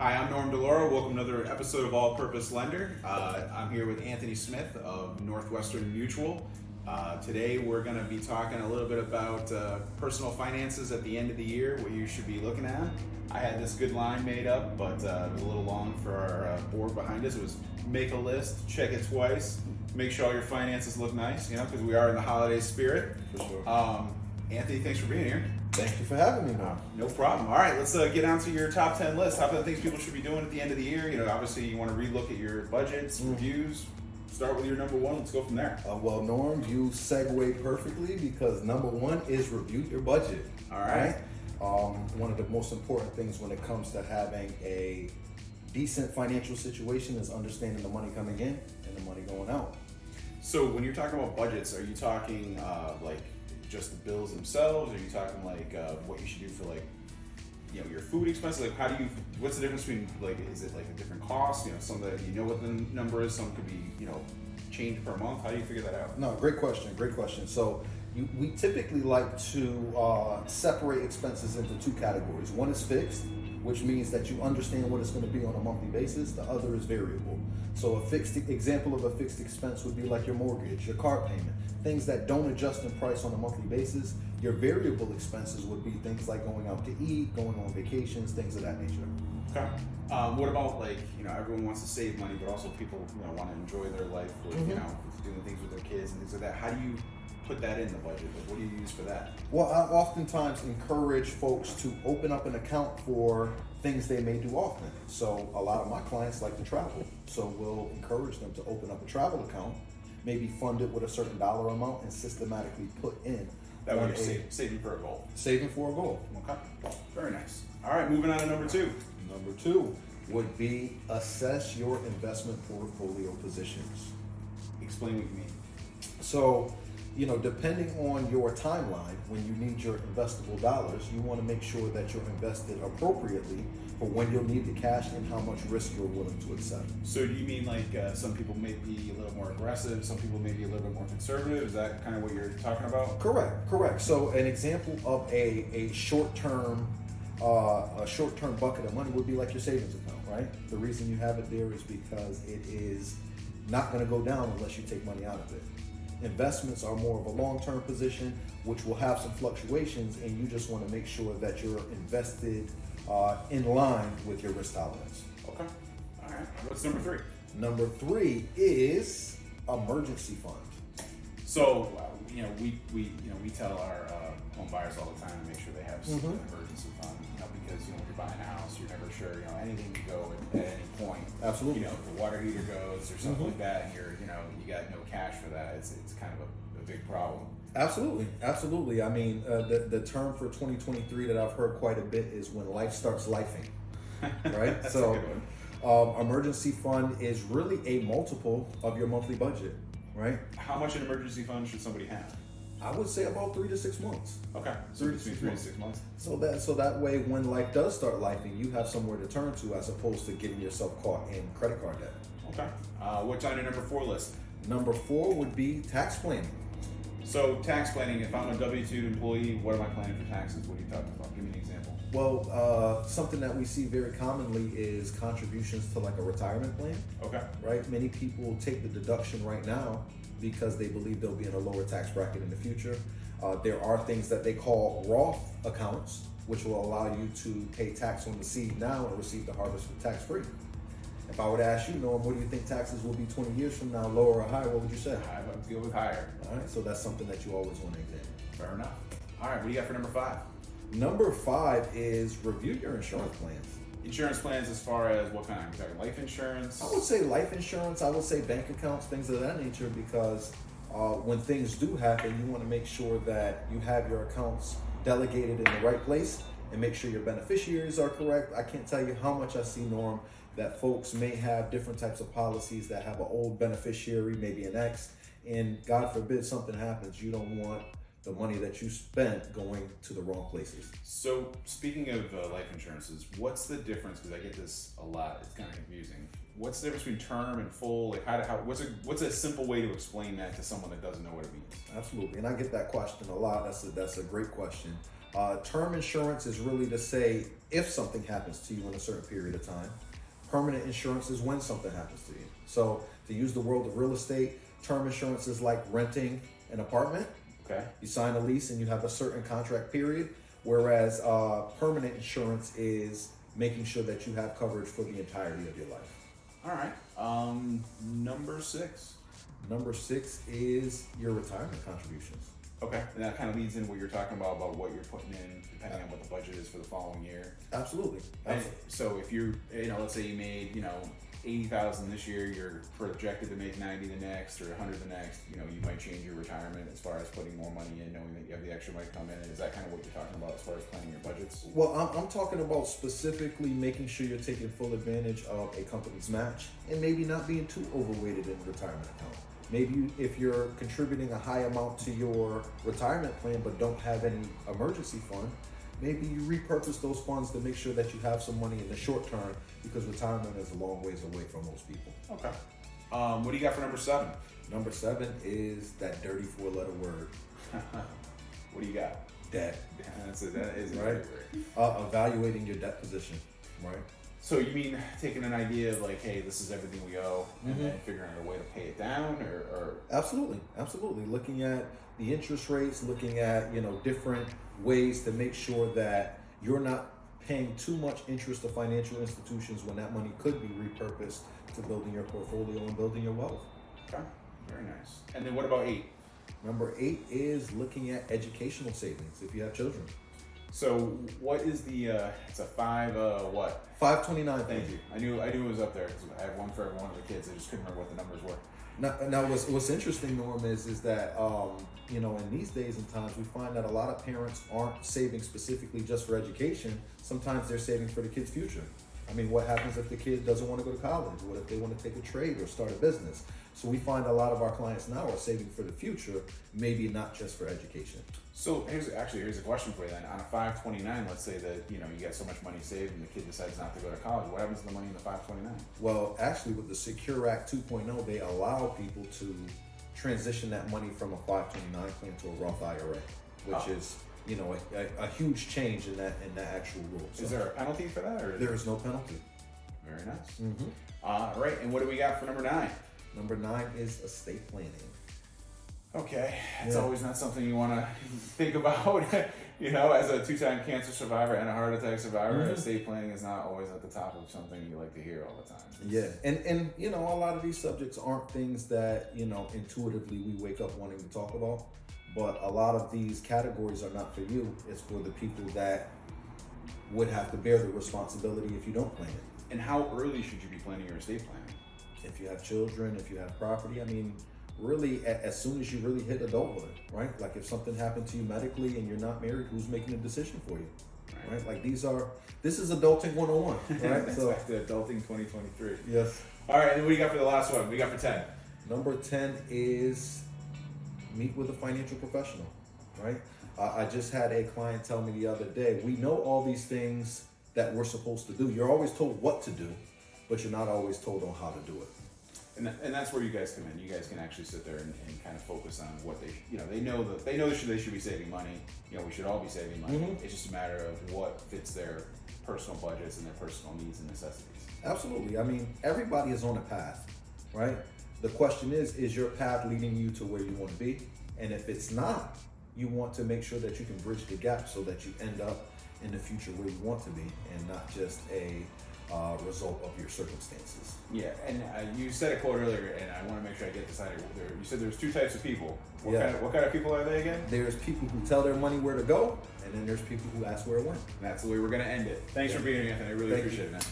Hi, I'm Norm DeLauro. Welcome to another episode of All Purpose Lender. I'm here with Anthony Smith of Northwestern Mutual. Today we're going to be talking a little bit about personal finances at the end of the year, what you should be looking at. I had this good line made up, but it was a little long for our board behind us. It was make a list, check it twice, make sure all your finances look nice, because we are in the holiday spirit. For sure. Anthony, thanks for being here. Thank you for having me, Norm. No problem. All right, let's get down to your top 10 list. Top 10 things people should be doing at the end of the year. Obviously you want to relook at your budgets, reviews. Start with your number one. Let's go from there. Well, Norm, you segue perfectly because number one is review your budget. All right. One of the most important things when it comes to having a decent financial situation is understanding the money coming in and the money going out. So when you're talking about budgets, are you talking like just the bills themselves? Are you talking like what you should do for your food expenses? Like what's the difference between is it like a different cost? Some that what the number is, some could be, changed per month. How do you figure that out? No, great question. So we typically like to separate expenses into two categories. One is fixed, which means that you understand what it's going to be on a monthly basis. The other is variable. So a fixed example of a fixed expense would be like your mortgage, your car payment, things that don't adjust in price on a monthly basis. Your variable expenses would be things like going out to eat, going on vacations, things of that nature. Okay. What about everyone wants to save money, but also people want to enjoy their life with doing things with their kids and things like that. How do you put that in the budget? What do you use for that? Well, I oftentimes encourage folks to open up an account for things they may do often. So a lot of my clients like to travel. So we'll encourage them to open up a travel account, maybe fund it with a certain dollar amount and systematically put in. That way you're saving for a goal. Saving for a goal. Okay. Very nice. All right, moving on to number two. Number two would be assess your investment portfolio positions. Explain what you mean. So, depending on your timeline, when you need your investable dollars, you want to make sure that you're invested appropriately for when you'll need the cash and how much risk you're willing to accept. So do you mean some people may be a little more aggressive, some people may be a little bit more conservative? Is that kind of what you're talking about? Correct. So an example of a short-term bucket of money would be like your savings account, right? The reason you have it there is because it is not going to go down unless you take money out of it. Investments are more of a long-term position, which will have some fluctuations, and you just want to make sure that you're invested in line with your risk tolerance. Okay. All right. What's number three? Number three is emergency fund. So, we tell our home buyers all the time to make sure they have some emergency fund, because when you're buying a house, you're never sure, anything can go at any point. Absolutely. If the water heater goes or something like that, and you got no cash for that, it's kind of a big problem. Absolutely. I mean, the term for 2023 that I've heard quite a bit is when life starts lifing, right? That's so, a good one. Emergency fund is really a multiple of your monthly budget, right? How much an emergency fund should somebody have? I would say about 3 to 6 months. Okay, so between 3 to 6 months. So that way, when life does start lifing, you have somewhere to turn to as opposed to getting yourself caught in credit card debt. Okay. What's on your number 4 list? Number 4 would be tax planning. So tax planning, if I'm a W-2 employee, what am I planning for taxes? What are you talking about? Give me an example. Well, something that we see very commonly is contributions to like a retirement plan. Okay. Right? Many people take the deduction right now because they believe they'll be in a lower tax bracket in the future. There are things that they call Roth accounts, which will allow you to pay tax on the seed now and receive the harvest for tax-free. If I were to ask you, Norm, what do you think taxes will be 20 years from now, lower or higher? What would you say? I would go with higher. All right, so that's something that you always want to examine. Fair enough. All right, what do you got for number 5? Number 5 is review your insurance plans. Insurance plans as far as what kind? Are you talking life insurance? I would say life insurance. I would say bank accounts, things of that nature, because when things do happen, you want to make sure that you have your accounts delegated in the right place and make sure your beneficiaries are correct. I can't tell you how much I see, Norm, that folks may have different types of policies that have an old beneficiary, maybe an ex, and God forbid something happens. You don't want the money that you spent going to the wrong places. So speaking of life insurances, what's the difference? Because I get this a lot. It's kind of confusing. What's the difference between term and full? Like what's a simple way to explain that to someone that doesn't know what it means? Absolutely, and I get that question a lot. That's a great question. Term insurance is really to say if something happens to you in a certain period of time. Permanent insurance is when something happens to you. So to use the world of real estate, term insurance is like renting an apartment. Okay. You sign a lease and you have a certain contract period, whereas permanent insurance is making sure that you have coverage for the entirety of your life. All right. Number 6. Number 6 is your retirement contributions. Okay. And that kind of leads in what you're talking about what you're putting in, depending on what the budget is for the following year. Absolutely. And so if you're, let's say you made, 80,000 this year, you're projected to make 90 the next or 100 the next, you might change your retirement as far as putting more money in, knowing that you have the extra money come in. Is that kind of what you're talking about as far as planning your budgets? Well, I'm talking about specifically making sure you're taking full advantage of a company's match and maybe not being too overweighted in the retirement account. Maybe if you're contributing a high amount to your retirement plan but don't have any emergency fund, maybe you repurpose those funds to make sure that you have some money in the short term, because retirement is a long ways away from most people. Okay. What do you got for number 7? Number 7 is that dirty 4-letter word. What do you got? Debt. That is Right. Right. Evaluating your debt position, right? So you mean taking an idea of like, hey, this is everything we owe, and Mhm. then figuring out a way to pay it down, or Absolutely. Looking at the interest rates, looking at different ways to make sure that you're not paying too much interest to financial institutions when that money could be repurposed to building your portfolio and building your wealth. Okay, very nice. And then what about 8? Number 8 is looking at educational savings if you have children. So what is the? It's a 5. What? 529. Thank you. I knew it was up there because I have one for every one of the kids. I just couldn't remember what the numbers were. Now what's interesting, Norm, is that in these days and times we find that a lot of parents aren't saving specifically just for education. Sometimes they're saving for the kid's future. I mean, what happens if the kid doesn't want to go to college? What if they want to take a trade or start a business? So we find a lot of our clients now are saving for the future, maybe not just for education. So here's a question for you then. On a 529, let's say that you get so much money saved and the kid decides not to go to college. What happens to the money in the 529? Well, actually, with the Secure Act 2.0, they allow people to transition that money from a 529 plan to a Roth IRA, which is a huge change in that actual rule. So Is there a penalty for that, or there is no penalty. Very nice. Mm-hmm. All right, and what do we got for number 9? Number 9 is estate planning. Okay, it's Yeah. always not something you want to think about. As a 2-time cancer survivor and a heart attack survivor, Mhm. estate planning is not always at the top of something you like to hear all the time. Yeah, and a lot of these subjects aren't things that intuitively we wake up wanting to talk about, but a lot of these categories are not for you. It's for the people that would have to bear the responsibility if you don't plan it. And how early should you be planning your estate planning? If you have children, if you have property, I mean, really as soon as you really hit adulthood, right? Like if something happened to you medically and you're not married, who's making a decision for you, right? Like this is adulting 101, right? That's back to adulting 2023. Yes. All right, and what do you got for the last one? What do you got for 10? Number 10 is meet with a financial professional, right? I just had a client tell me the other day, we know all these things that we're supposed to do. You're always told what to do, but you're not always told on how to do it. And that's where you guys come in. You guys can actually sit there and kind of focus on what they know they should be saving money. We should all be saving money. Mhm. It's just a matter of what fits their personal budgets and their personal needs and necessities. Absolutely. I mean, everybody is on a path, right? The question is your path leading you to where you want to be? And if it's not, you want to make sure that you can bridge the gap so that you end up in the future where you want to be and not just a result of your circumstances. Yeah, and you said a quote earlier, and I want to make sure I get this out of you. You said there's 2 types of people. What kind of people are they again? There's people who tell their money where to go, and then there's people who ask where it went. And that's the way we're going to end it. Thanks for being here, Anthony. I really Thank appreciate you. it, man.